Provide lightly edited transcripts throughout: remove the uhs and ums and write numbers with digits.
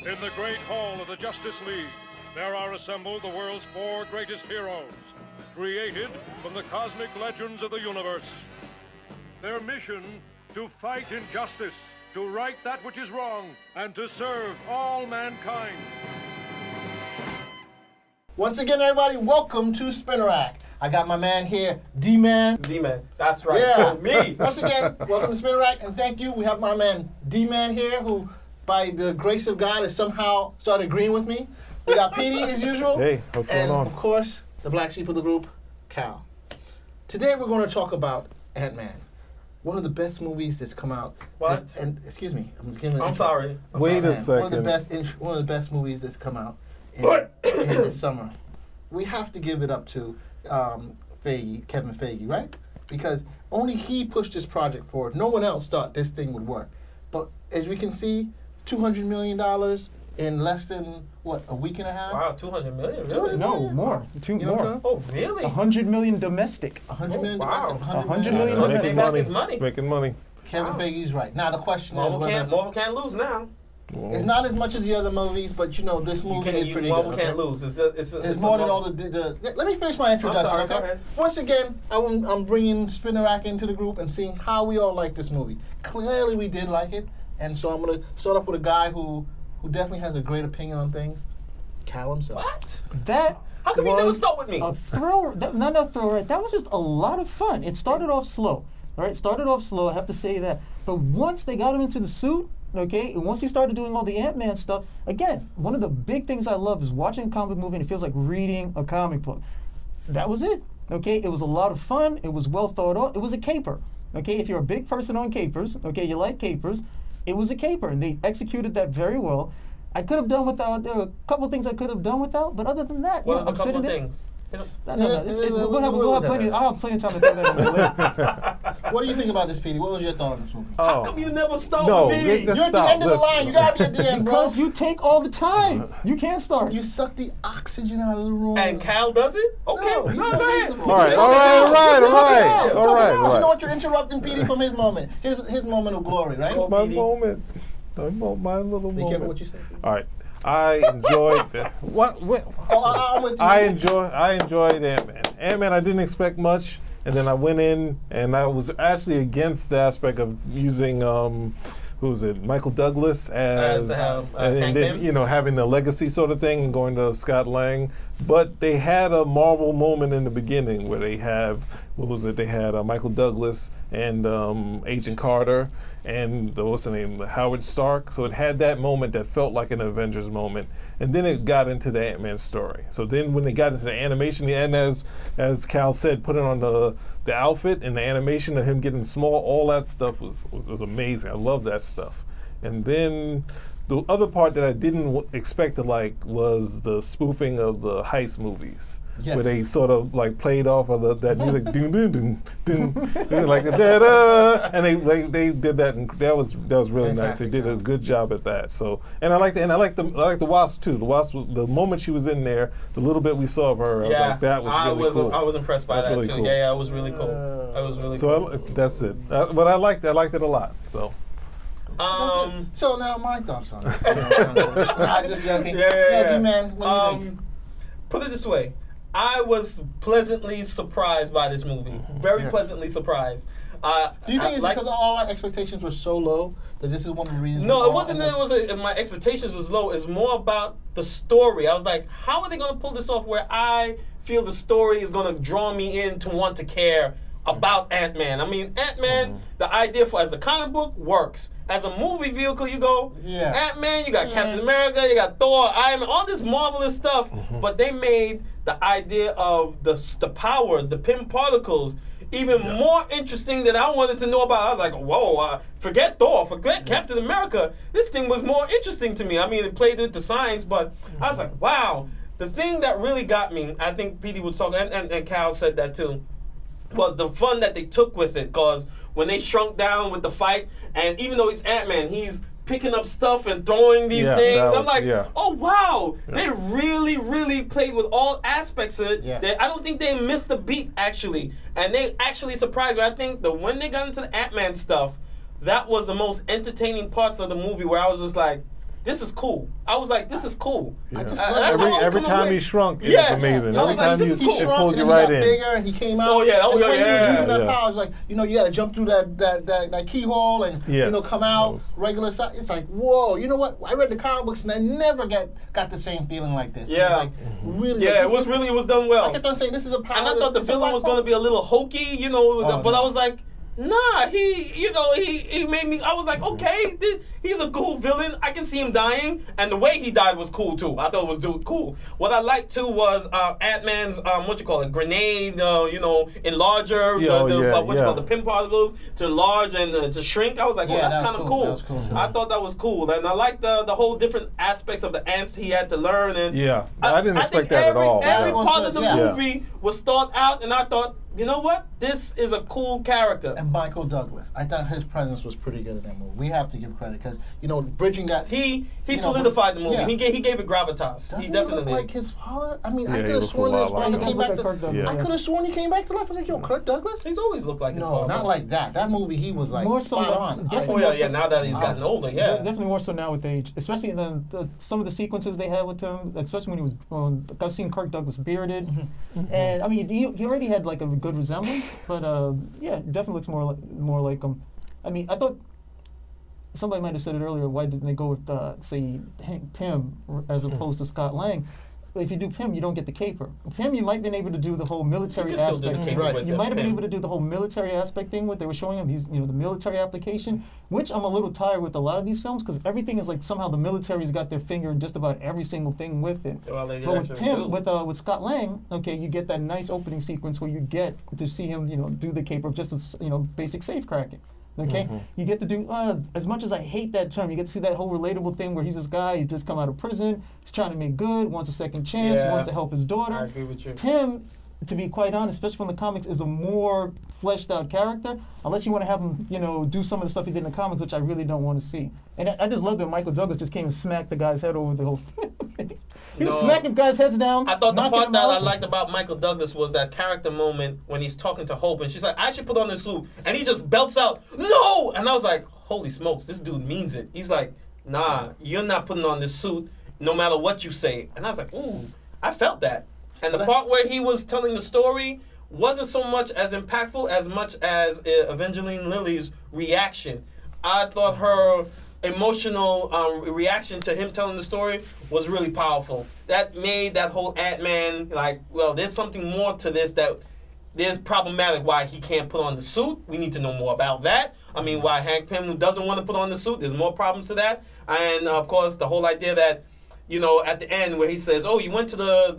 In the great hall of the Justice League, there are assembled the world's 4 greatest heroes, created from the cosmic legends of the universe. Their mission, to fight injustice, to right that which is wrong, and to serve all mankind. Once again, everybody, welcome to Spinnerack. I got my man here, D-Man. D-Man, that's right. Yeah. So me. Once again, welcome to Spinnerack, and thank you. We have my man D-Man here, who, by the grace of God, has somehow started agreeing with me. We got Petey, as usual. Hey, what's going on? And, of course, the black sheep of the group, Cal. Today, we're going to talk about Ant-Man. One of the best movies that's come out. What? And excuse me, I'm sorry. Wait a Ant-Man. second. One of the best movies that's come out in this summer. We have to give it up to Feige, Kevin Feige, right? Because only he pushed this project forward. No one else thought this thing would work. But as we can see, $200 million in less than, what, a week and a half? Wow, 200 million, really? No, more. Two You know what I'm more. Oh, really? 100 million domestic. 100 million. wow. domestic, 100 million So domestic. it's back his money. It's making money. Kevin Wow. Feige's right. Now the question is whether Marvel can't lose now. it's not as much as the other movies, but you know this movie is pretty Marvel good. can't okay? lose. It's more than all the. Let me finish my introduction. sorry, okay? go ahead. Once again, I'm bringing Spinnerack into the group and seeing how we all like this movie. Clearly, we did like it, and so I'm gonna start off with a guy who definitely has a great opinion on things. Cal himself. What? That How come you never was start with me? a thrower. Not a thrower. That was just a lot of fun. It started off slow. All right, started off slow. I have to say that. But once they got him into the suit, okay, and once he started doing all the Ant-Man stuff, again, one of the big things I love is watching a comic movie and it feels like reading a comic book. That was it. Okay, it was a lot of fun. It was well thought out. It was a caper. Okay, if you're a big person on capers, okay, you like capers, it was a caper, and they executed that very well. I could have done without. There were a couple of things I could have done without, but other than that, What you are know, a I'm couple sitting of there. things? No, we'll have plenty. I'll have plenty of time to throw that in later. What do you think about this, Petey? What was your thought on this movie? How come you never start No, with me? let's You're at the stop. end of the Listen. line. You gotta be at the end, bro. Because you take all the time. You can't start. You suck the oxygen out of the room. And Cal does it? Okay. No, he's go not ahead. reasonable. All right, Talk all it right, out. all right, all Talk it right, out. all Talk it right, out. all You know right. what? You're interrupting Petey from his moment. His moment of glory, right? Oh, My Petey. moment. My little Be moment. careful what you say. All right. I enjoyed what? Oh, I'm with you. I enjoyed Ant-Man. Ant-Man, I didn't expect much, and then I went in, and I was actually against the aspect of using who was it, Michael Douglas as Hank and then Pym? you know having the legacy sort of thing and going to Scott Lang. But they had a Marvel moment in the beginning where they have what was it? They had Michael Douglas and Agent Carter and what's the name, Howard Stark. So it had that moment that felt like an Avengers moment, and then it got into the Ant-Man story. So then when they got into the animation, and as Cal said, putting on the outfit and the animation of him getting small, all that stuff was amazing. I love that stuff. And then the other part that I didn't expect to like was the spoofing of the heist movies. Yes. Where they sort of like played off of that music, doom doom doom doom, like the da da, and they did that, and that was really nice. They Fantastic did a job. good job at that. So, and I like the Wasp too. The Wasp, the moment she was in there, the little bit we saw of her, I was Yeah, like, that was really cool. I was impressed by That's that really too. cool. Yeah, it was really cool. That was really So cool. that's it. But I liked it a lot. So. So now my thoughts on it. I'm just joking. Yeah. D-Man, what do you think? Put it this way. I was pleasantly surprised by this movie. Very Yes. pleasantly surprised. Do you think it's like, because all our expectations were so low that this is one of the reasons? No, we it all wasn't end that up- my expectations was low. It's more about the story. I was like, how are they going to pull this off where I feel the story is going to draw me in to want to care about Ant-Man? I mean, Ant-Man, the idea for as a comic book works. As a movie vehicle, you go, Yeah. Ant-Man, you got Captain America, you got Thor, Iron Man, all this marvelous stuff. But they made the idea of the powers, the Pym particles, even more interesting than I wanted to know about. I was like, whoa, forget Thor, forget Captain America. This thing was more interesting to me. I mean, it played with the science, but I was like, wow. The thing that really got me, I think Petey was talking, and Cal said that too, was the fun that they took with it. Because when they shrunk down with the fight, and even though he's Ant-Man, he's picking up stuff and throwing these Yeah, things. that I'm was- like, yeah. oh wow, they really, really played with all aspects of it. Yes. I don't think they missed a beat actually, and they actually surprised me. I think that when they got into the Ant-Man stuff, that was the most entertaining parts of the movie where I was just like, this is cool. I was like, this is cool. I just That's love how I was Every coming time away. he shrunk, it Yes. was amazing. I was Every like, time this he is cool. it shrunk pulled and you he right got in. bigger and he came out. Oh, yeah. Oh, and the way yeah, he was yeah, using that yeah. power, it's like, you gotta jump through that keyhole and Yeah. come That out was- regular size. It's like, whoa, you know what? I read the comic books and I never got the same feeling like this. Yeah. It was like, really. Yeah, like, it was done well. I kept on saying this is a power. And I thought the it's a villain black was going to be a little hokey, but no. I was like, nah, he made me, I was like, okay, he's a cool villain. I can see him dying. And the way he died was cool, too. I thought it was cool. What I liked, too, was Ant-Man's, grenade, enlarger, the pin particles to enlarge and to shrink. I was like, Yeah, that's that kind was of cool. cool. That was cool, too. I thought that was cool. And I liked the whole different aspects of the ants he had to learn. And Yeah, I didn't think expect that at all. Every Yeah. part of the Yeah. movie was thought out, and I thought, you know what? This is a cool character. And Michael Douglas, I thought his presence was pretty good in that movie. We have to give credit because bridging that. He you know, solidified the movie. yeah. He gave it gravitas. Doesn't he he definitely. look like his father? I mean, Yeah, I he could have looks a sworn lot his father like came him. back He to. looks like Kirk Douglas, I yeah. could have sworn he came back to life. I was like, yo, Kirk Douglas? He's always looked like his No, father. not like that. That movie, he was like More so spot like- on. definitely Oh yeah. Now that he's gotten older, yeah. Definitely more so now with age, especially some of the sequences they had with him, especially when he was. I've seen Kirk Douglas bearded, and I mean he already had like a good resemblance, but yeah, definitely looks more like him. I mean, I thought somebody might have said it earlier. Why didn't they go with say Hank Pym as opposed to Scott Lang? But if you do Pym, you don't get the caper. Pym, you might have been able to do the whole military You can still do aspect. the caper Right. with You the might have been Pym. able to do the whole military aspect thing. What they were showing him, the military application, which I'm a little tired with a lot of these films because everything is like somehow the military's got their finger in just about every single thing with it. Well, they But with actually do. Pym, with Scott Lang, okay, you get that nice opening sequence where you get to see him, do the caper of just basic safe cracking. Okay, you get to do as much as I hate that term. You get to see that whole relatable thing where he's this guy. He's just come out of prison. He's trying to make good. Wants a second chance. Yeah. Wants to help his daughter. I agree with you. Pym, to be quite honest, especially from the comics, is a more fleshed out character. Unless you want to have him, do some of the stuff he did in the comics, which I really don't want to see. And I just love that Michael Douglas just came and smacked the guy's head over the whole. He was No. smacking guys' heads down. I thought the knocking part them that I out. liked about Michael Douglas was that character moment when he's talking to Hope and she's like, I should put on this suit. And he just belts out, no! And I was like, holy smokes, this dude means it. He's like, nah, you're not putting on this suit no matter what you say. And I was like, ooh, I felt that. And the part where he was telling the story wasn't so much as impactful as much as Evangeline Lilly's reaction. I thought her emotional reaction to him telling the story was really powerful. That made that whole Ant-Man there's something more to this that there's problematic why he can't put on the suit. We need to know more about that. I mean, why Hank Pym doesn't want to put on the suit. There's more problems to that. And of course, the whole idea that at the end where he says, "Oh, you went to the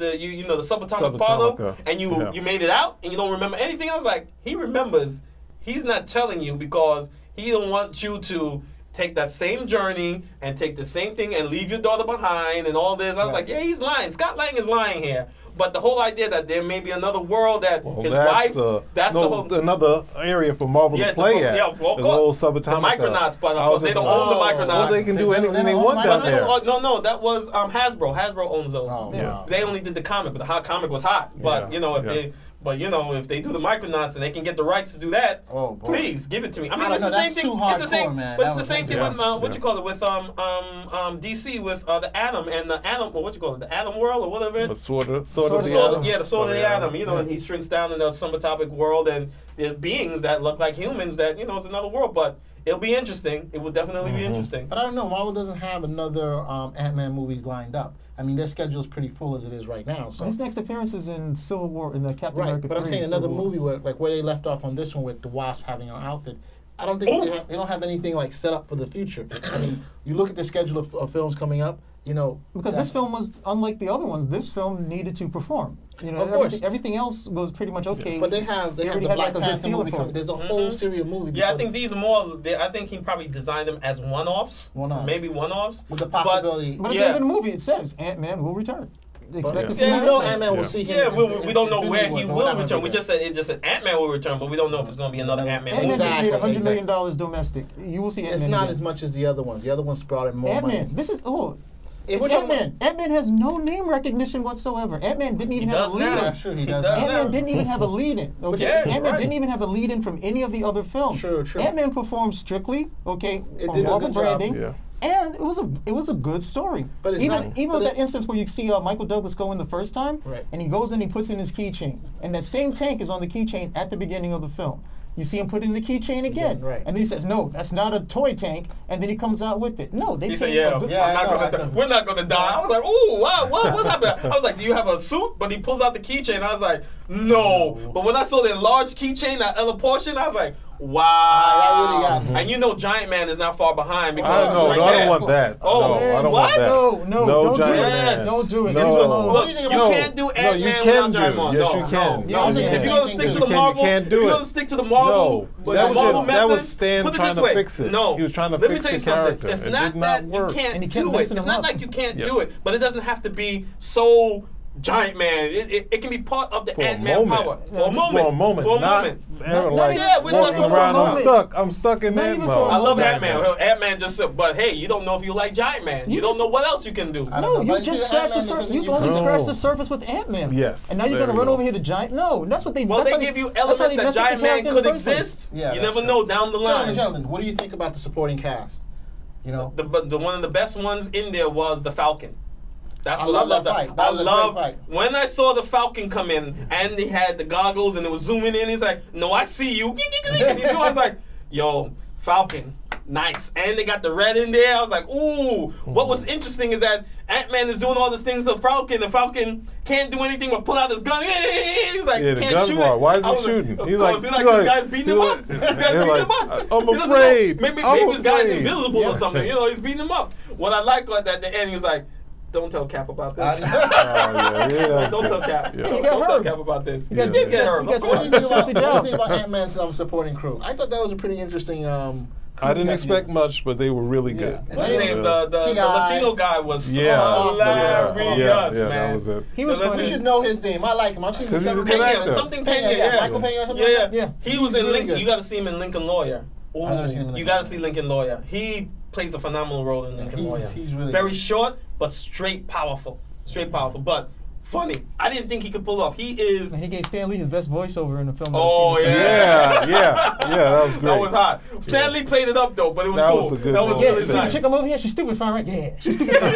subatomic particle and you made it out and you don't remember anything." I was like, he remembers. He's not telling you because he don't want you to take that same journey and take the same thing and leave your daughter behind and all this. I was like, yeah, he's lying. Scott Lang is lying here. But the whole idea that there may be another world that his wife, that's the whole... another area for Marvel to play at. Yeah, well, the whole subatomic. The Micronauts, but of course they don't own the Micronauts. Well, they can do anything they want down there. No, that was Hasbro. Hasbro owns those. Oh, yeah. They only did the comic, but the comic was hot. But if they do the Micronauts and they can get the rights to do that, Oh, boy. please give it to me. I mean, I it's don't the know, same that's thing. too It's the same, hardcore, man. but That it's the was same thing like- with what you call it with DC with the Atom and the Atom. What you call it, the Atom World or whatever. But sort of the Sword, Atom. yeah, the Sword of the Atom. And he shrinks down in the subatomic world, and there's beings that look like humans. That it's another world, but it'll be interesting. It will definitely be interesting. But I don't know. Marvel doesn't have another Ant-Man movie lined up. I mean, their schedule is pretty full as it is right now. So. His next appearance is in Civil War, in the Captain Right, America but I'm 3, saying another Civil War. movie where they left off on this one with the Wasp having an outfit. I don't think they don't have anything like set up for the future. I mean, you look at the schedule of films coming up. Because this film was unlike the other ones. This film needed to perform. Of course. Everything else was pretty much okay. But they have the already had, Black like, a good Panther feeling movie for coming. it. There's a whole series of movies. Yeah, I before think these are more. I think he probably designed them as one-offs. One-offs. Maybe one-offs. with the possibility. But at the end of the movie, it says Ant-Man will return. Expect to see we him. know Ant-Man will see him. Yeah, in we don't know Infinity where War, he but we're will not gonna return. do We that. just said Ant-Man will return, but we don't know if it's going to be another Ant-Man Ant-Man movie. just made Exactly, $100 million domestic. You will see Ant-Man. It's not again. as much as the other ones. The other ones brought in more Ant-Man. money. This is If it's we're talking Ant-Man. Ant-Man has no name recognition whatsoever. Ant-Man didn't even have a does lead now. in. That's true. He He does. does that. now. Ant-Man didn't even have a lead-in. Okay, Yeah, Ant-Man right. didn't even have a lead-in from any of the other films. True. Ant-Man performed strictly, okay, It on did a Marvel good job. branding. Yeah. And it was a good story. But it's even not- even but with it- that instance where you see Michael Douglas go in the first time, Right. and he goes in, he puts in his keychain, and that same tank is on the keychain at the beginning of the film. You see him put in the keychain again, right. and then he says, "No, that's not a toy tank," and then he comes out with it. No, they He said, take "Yeah, a good. Yeah, I I'm not know, gonna I die. know. We're not gonna die." I was like, "Ooh, wow, what happened?" I was like, "Do you have a suit?" But he pulls out the keychain. I was like, "No." But when I saw the enlarged keychain, that other portion, I was like, "Wow." that really got me. And you know, Giant Man is not far behind I because don't, it's no, right I there. don't want that. Oh, no, man, I don't what? want that. No, don't do Giant it. Man. Don't do it. No. Leave it alone. Look, do you you think about- can't do No, Ant-Man you without can Giant do. Man. Yes, no, you can. No, Yeah, if you're gonna stick to you the can- Marvel, you can't do if you're it. gonna stick to the Marvel, No, with that the was Marvel just- that method, was Stan put it trying this to way. fix it. No, He was trying to let me fix tell you the something. character. It's It not did not that work. you can't And he kept do it. messing It's him not up. like you can't Yep. do it, but it doesn't have to be so Giant Man. It can be part of the For a Ant-Man moment. power. Yeah, For a just moment. For a moment. For a not moment. ever Not like even- Yeah, we're just walking for a around. moment. I'm stuck in Not that even mode. for a I love moment. Ant-Man. Well, Ant-Man just said, but hey, you don't know if you like Giant Man. You, You don't just- know what else you can do. I don't No, know, you but just see, scratched the Ant-Man is surface. something You've you only can- scratched No. the surface with Ant-Man. Yes, And now you're there gonna we run go. over here to Giant. No, that's what they. Well, that's they how give you that's how elements they that messed up the Giant Man character in could the first place. exist. Yeah, You that's never true. know down the line. Gentlemen, what do you think about the supporting cast? You know, The one of the best ones in there was the Falcon. That's I what love I loved. that fight. That I was a love great fight. when I saw the Falcon come in and he had the goggles and it was zooming in. He's like, "No, I see you." And I was like, "Yo, Falcon, nice." And they got the red in there. I was like, "Ooh." What was interesting is that Ant-Man is doing all these things to the Falcon. The Falcon can't do anything but pull out his gun. He's like, Yeah, the "Can't gun shoot bar. it." Why is I he was shooting? Of He's course, like- he's like, he's "This like- guy's beating him up. This guy's he's beating like, him up." "I'm He doesn't know. afraid. Maybe I'm this guy's afraid." invisible Yeah. or something. You know, he's beating him up. What I like was that at the end, he was like, "Don't tell Cap about this." Oh, yeah. Don't tell Cap. Yeah. Don't, He got don't tell hurt. Cap about this. He got- He did get hurt. he got Of what do course. you think about, Seriously, what do you job. think about Ant-Man's supporting crew? I thought that was a pretty interesting. I didn't crew expect much, but they were really Yeah. good. What's his name? The T.I. Latino guy was Yeah, hilarious, yeah, man. that was it. He was The funny. You should know his name. I like him. I've seen him 'Cause he's a several good times. actor. Something Pena, Pena, yeah, yeah. Michael Pena or something Yeah, like yeah. that? Yeah. He was in really Lincoln. good. You got to see him in Lincoln Lawyer. Ooh, I've never seen him in you Lincoln got to see Lincoln Lawyer. He plays a phenomenal role in Lincoln Lawyer. He's really very good. short, but straight powerful. Straight powerful, but funny. I didn't think he could pull off. He is. And he gave Stan Lee his best voiceover in the film. Oh, I've seen. yeah. Yeah, that was great. That was hot. Stan Lee played it up though, but it was That cool. was a good that was role. Yeah, really see the nice. chick I'm over here? She's stupid fine, right? Yeah, she's stupid fine.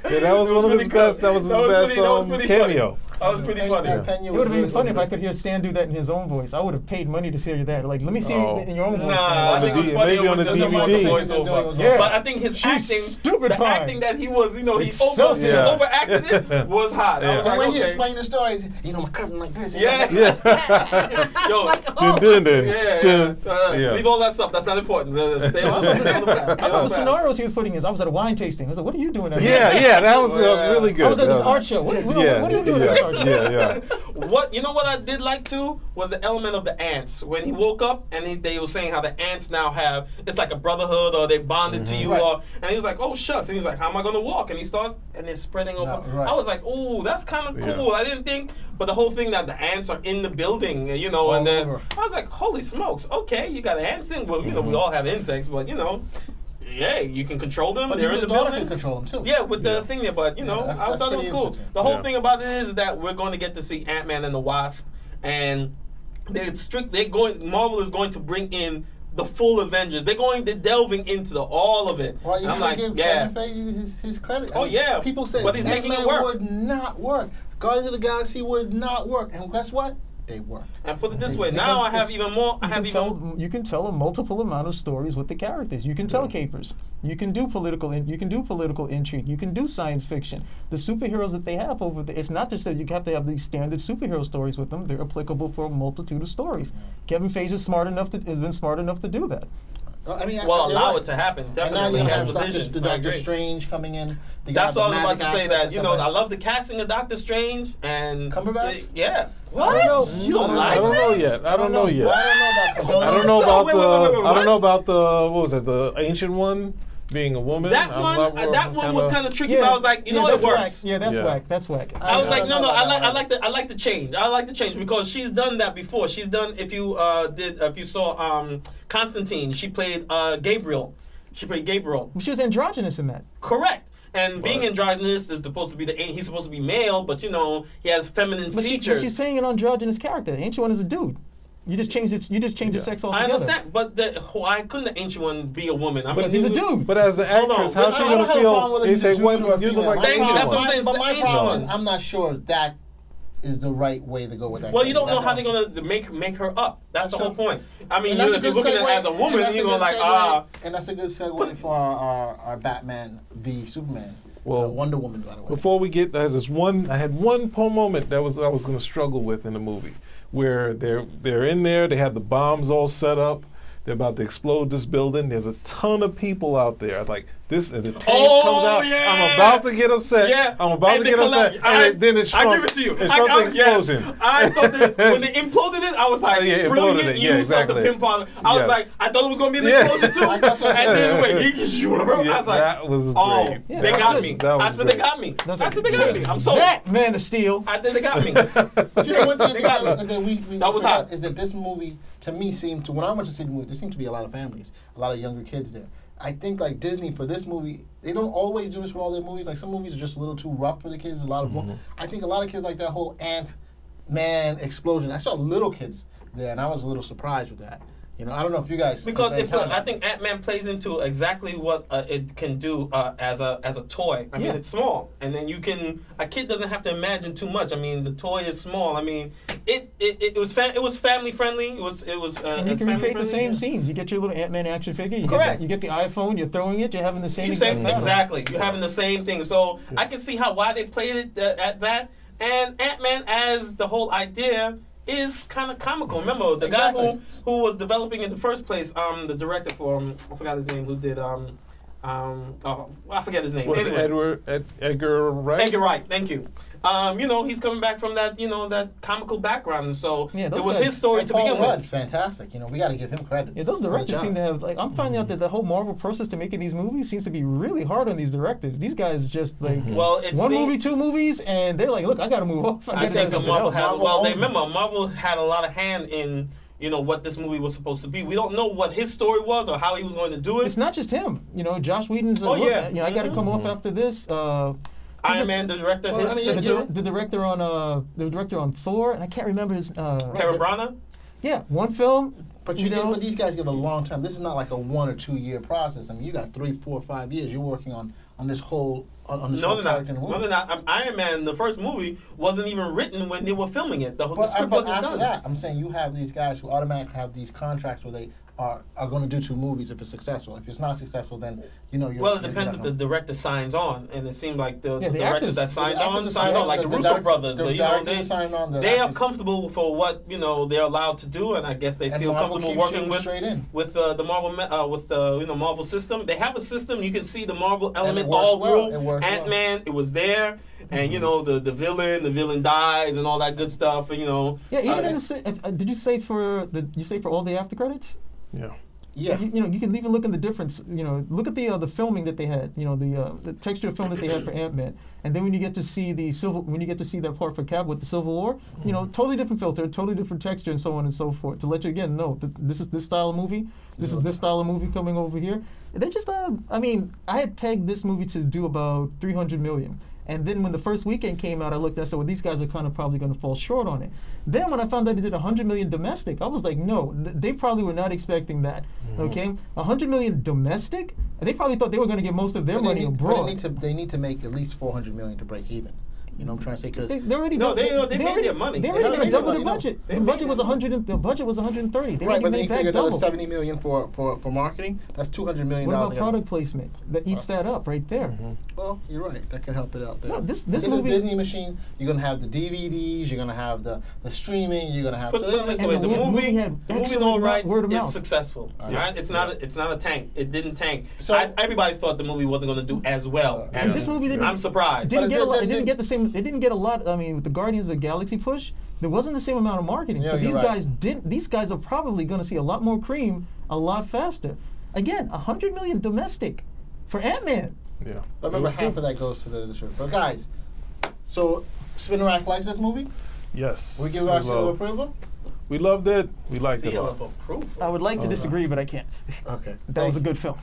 Yeah, that was one of his pretty best. cool. That was his That was best pretty- that was pretty funny. cameo. That was pretty funny. Pena It would have been was funny if really I could hear Stan do that in his own voice. I would have paid money to hear that. Like, let me see Oh. it in your own voice. Nah, I On the think it was D- funny maybe on with the the Marvel DVD. voiceover. Yeah. But I think his She's acting, stupid the fine. acting that he was, he Excelsior. he Yeah. overacted it was hot. I was Yeah. And when like, he okay. explained the story, you know, my cousin like this. Yeah. Yeah. Yo, Dun, dun, dun, yeah, dun. yeah. Leave all that stuff. That's not important. Stay on the path. Stay on I the love the path. scenarios he was putting in. I was at a wine tasting. I was like, what are you doing out Yeah, that was really good. I was at this That art show. What are you doing at this art show? Yeah. What you know? What I did like too was the element of the ants. When he woke up and they were saying how the ants now have it's like a brotherhood or they bonded to you, Right. or and he was like, oh shucks, and he's like, how am I gonna walk? And he starts and they're spreading over. No, right. I was like, oh, that's kind of Yeah. cool. I didn't think, but the whole thing that the ants are in the building, you know, and then over. I was like, holy smokes, okay, you got ants in. Well, you know, we all have insects, but you know. Yeah, you can control them. But They're in his the daughter building. can control him too. Yeah, with the Yeah. thing there, but you know, that's- I that's thought it was pretty cool. interesting. The whole Yeah. thing about it is that we're going to get to see Ant-Man and the Wasp, and Marvel is going to bring in the full Avengers. They're delving into all of it. Well, you And I'm gotta like, give yeah. Kevin Feige his credit. Oh, yeah. People say But he's making it Ant-Man work. would not work. Guardians of the Galaxy would not work. And guess what? They worked. And put it this way, Because now I have it's- even more. I You have can, even. tell, you can tell a multiple amount of stories with the characters. You can tell capers. You can do political. You can do political intrigue. You can do science fiction. The superheroes that they have over there. It's not just that you have to have these standard superhero stories with them. They're applicable for a multitude of stories. Kevin Feige is smart enough has been smart enough to do that. I mean, Well, you're allow right. it to happen. And now Definitely you has have the vision. the I Doctor agree. Strange coming in. That's what I was about to say. That you know, I love. love the casting of Doctor Strange and Cumberbatch? Yeah. I don't know. You don't I like I don't know this? yet. I don't know Well, yet. I don't know about the I don't know So, about wait, the. wait, I don't know what? about the. What was it? The ancient one being a woman. That I'm one, not- that one was kinda- kind of tricky. But I was like, you know, it that's works. Whack. Yeah, that's Yeah. whack. That's whack. I was I like, don't no, know I about like that. I like the change. I like the change because she's done that before. She's done if you saw Constantine, she played Gabriel. She played Gabriel. She was androgynous in that. Correct. And being Right. androgynous is supposed to be he's supposed to be male, but you know he has feminine But features. she's playing an androgynous character. The ancient one is a dude. You just change it. You just change the sex I altogether. understand, but why couldn't the ancient one be a woman? I But mean, he's a he was- dude. But as an Hold on, actress, how's she I don't gonna have a problem with feel? it He if said, it's a "When dude or a you look female. like Thank you, that's what I'm saying. It's But the my ancient problem one. is, I'm not sure that is the right way to go with that. Well, you don't know That's how all. they're gonna make her up. That's the That's whole true. point. I mean, And that's a if you're good looking at it segue- as a and woman, that's a you're good going like, segue- And that's a good segue for our Batman v Superman. Well, Wonder Woman, by the way. Before we get, I had one moment that I was going to struggle with in the movie, where they're in there, they have the bombs all set up, they're about to explode this building. There's a ton of people out there. Like this, and the tank comes out. yeah. I'm about to get upset. Yeah, I'm about and to the get upset, and then it's I give it to you. Yes. I thought that when they imploded it, I was like, Yeah, it brilliant imploded it. Yeah, use exactly. of the pinball. I was Yes. like, I thought it was going to be an Yeah. explosion too. I thought so. And then wait, I Yeah, was like, that was oh, great. Yeah, they that got was me. good. That I was said great. they got me. That's I said right. they got me. I'm sold. That Man of Steel. I think they got me. You know, one thing They got me. that we That was forgot hot. is that this movie, to me, when I went to see the movie, there seemed to be a lot of families, a lot of younger kids there. I think like Disney for this movie, they don't always do this for all their movies. Like some movies are just a little too rough for the kids. A lot of I think a lot of kids like that whole Ant-Man explosion. I saw little kids there, and I was a little surprised with that. You know, I don't know if you guys Because have encountered- I think Ant-Man plays into exactly what it can do as a toy. I mean, Yeah. it's small, and then a kid doesn't have to imagine too much. I mean, the toy is small. I mean, it was family friendly. It was And you it's can family recreate the friendly, same yeah. scenes. You get your little Ant-Man action figure. You Correct. You get the iPhone. You're throwing it. You're having the same You exact say battle. exactly. You're having the same thing. So I can see why they played it at that. And Ant-Man as the whole idea is kind of comical. Remember the guy Exactly. who was developing in the first place, the director for I forgot his name, who did I forget his name. Anyway. Edgar Wright. Edgar Wright, thank you. He's coming back from that, that comical background, and so Yeah, it those was guys- his story And to Paul begin Rudd, with. fantastic. You know, we got to give him credit. Yeah, those for the directors job. seem to have I'm finding out that the whole Marvel process to making these movies seems to be really hard on these directors. These guys just like Well, it one seemed- movie, two movies, and they're like, look, I got to move off. I gotta do think something Marvel else. has. Marvel They owns remember Marvel had a lot of hand in what this movie was supposed to be. We don't know what his story was or how he was going to do it. It's not just him. Josh Whedon's. Oh, look, yeah. I got to come off after this. Iron Man, the director, Well, I mean, the director on Thor, and I can't remember his. Karen Branagh. Yeah, one film. But but these guys give a long time. This is not like a 1 or 2 year process. I mean, you got 3, 4, 5 years. You're working on this whole this No, whole they're not. character in the No, movie. they're not. Iron Man, the first movie, wasn't even written when they were filming it. The script But wasn't after done. that, I'm saying you have these guys who automatically have these contracts where they are going to do 2 movies if it's successful. If it's not successful, then you're. Well, it depends if the director signs on, and it seemed like the the directors actors- that signed the on actors signed are- on, like the the Russo direct- brothers. the So, directors signed on, the they are actors- comfortable for what they're allowed to do, and I guess they And feel Marvel comfortable keeps working shooting with straight in. the Marvel with the Marvel system. They have a system. You can see the Marvel element works all well. It through. works well. Ant-Man, it was there, and the villain dies and all that good stuff, and Yeah, even did you say for all the after credits? Yeah. Yeah. You can even look at the difference. Look at the filming that they had. The texture of film that they had for Ant-Man, and then when you get to see that part for Cap with the Civil War, totally different filter, totally different texture, and so on and so forth. To let you again know that this is this style of movie. This is this style of movie coming over here. They just, I had pegged this movie to do about 300 million. And then when the first weekend came out, I looked and I said, well, these guys are kind of probably going to fall short on it. Then when I found out they did 100 million domestic, I was like, no, they probably were not expecting that. Okay, 100 million domestic? They probably thought they were going to get most of their money abroad. They need to make at least 400 million to break even. You know what I'm trying to say? Because They already made their money. They They already already got double made the money, budget. no. The budget was 100. The budget was 130. They right, already but then made you back figure double. another 70 million for marketing. That's 200 million What dollars. about product placement that eats that up right there? Well, you're right. That could help it out there. No, this is movie- Disney machine. You're gonna have the DVDs. You're gonna have the streaming. You're gonna have. Put it this And way: the the movie movie, had the movie, excellent all right, word of is mouth. successful. Right? It's not a tank. It didn't tank. So- Everybody thought the movie wasn't going to do as well. And this movie didn't. I'm surprised. Didn't But get a lot. it It didn't did- get the same. It didn't get a lot. I mean, with the Guardians of the Galaxy push, there wasn't the same amount of marketing. Yeah, So you're these right. guys didn't. These guys are probably going to see a lot more cream a lot faster. Again, 100 million domestic for Ant-Man. Yeah. But remember, half of that goes to the shirt. But guys, so Spinner Rack likes this movie. Yes. We give our seal of approval. We loved it. We liked it a Seal lot. of approval. I would like to disagree, but I can't. Okay. That was a good film.